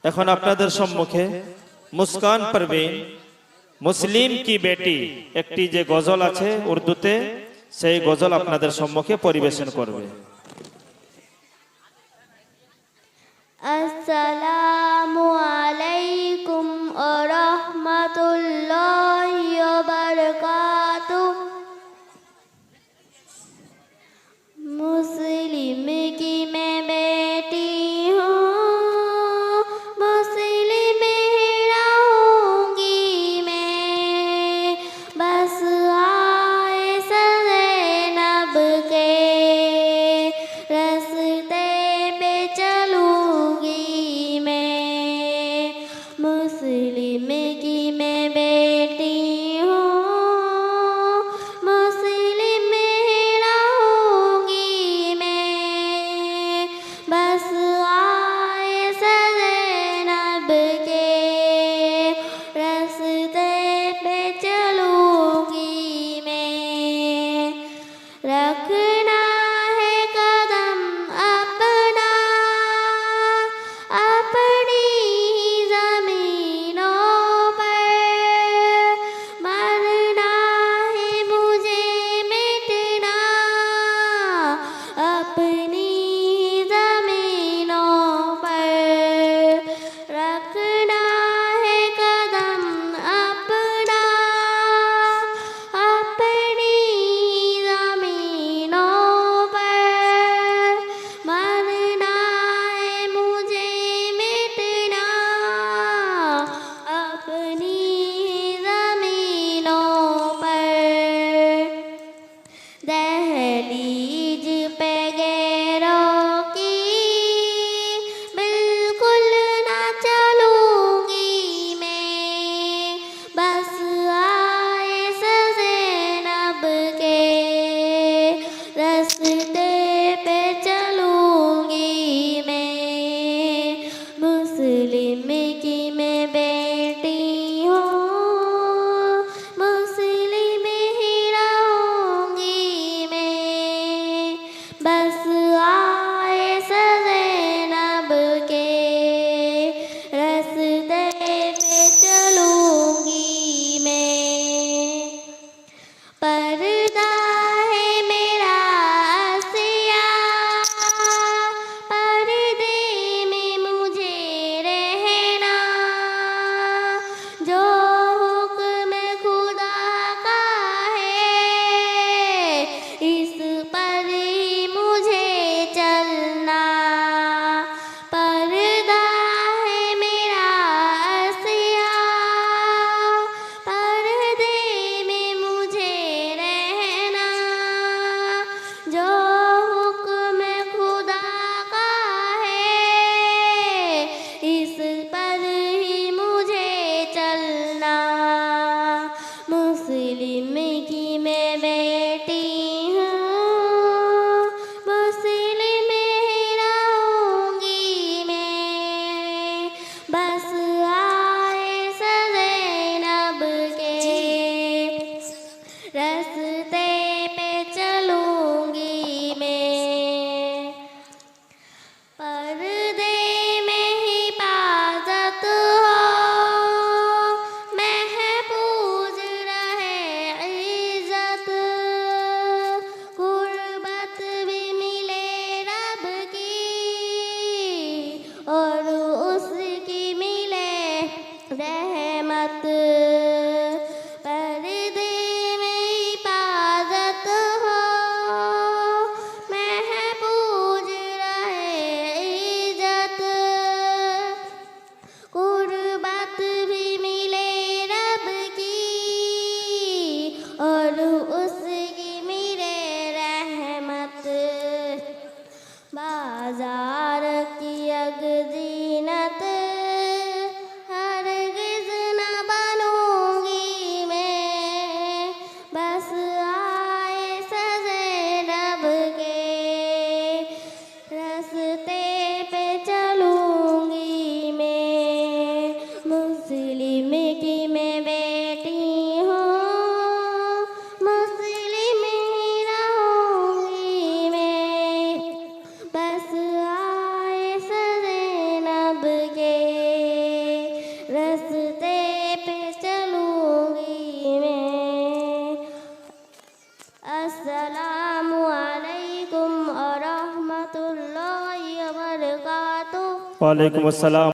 এখন আপনাদের সম্মুখে মুস্কান পারভীন মুসলিম কি বেটি একটি যে গজল আছে উর্দুতে, সেই গজল আপনাদের সম্মুখে পরিবেশন করবে। আসসালামু আলাইকুম ওয়া রাহমাতুল্লাহি ওয়া বারাকাতুহু। मुस्लिम की मैं बेटी हूँ, मुस्लिम ही रहूंगी मैं, बस आए ज़ैनब के रास्ते पे चलूंगी मैं। मुस्लिम की मैं बेटी हूँ, बस आए ज़ैनब के रास्ते पे चलूंगी मैं। रखना है कदम अपना अपनी ज़मीनों पर, मरना है मुझे मिटना अपनी रखना है कदम अपना अपनी ज़मीनों पर, मरना है मुझे मिटना अपनी ज़मीनों पर। दहलीज पे गैरों की बिल्कुल ना चलूंगी मैं, बस आए ज़ैनब के रास्ते पे चलूंगी मैं। मुस्लिम की मैं बेटी हूँ, मुस्लिम ही रहूंगी मैं, ওয়ালাইকুম আসসালাম।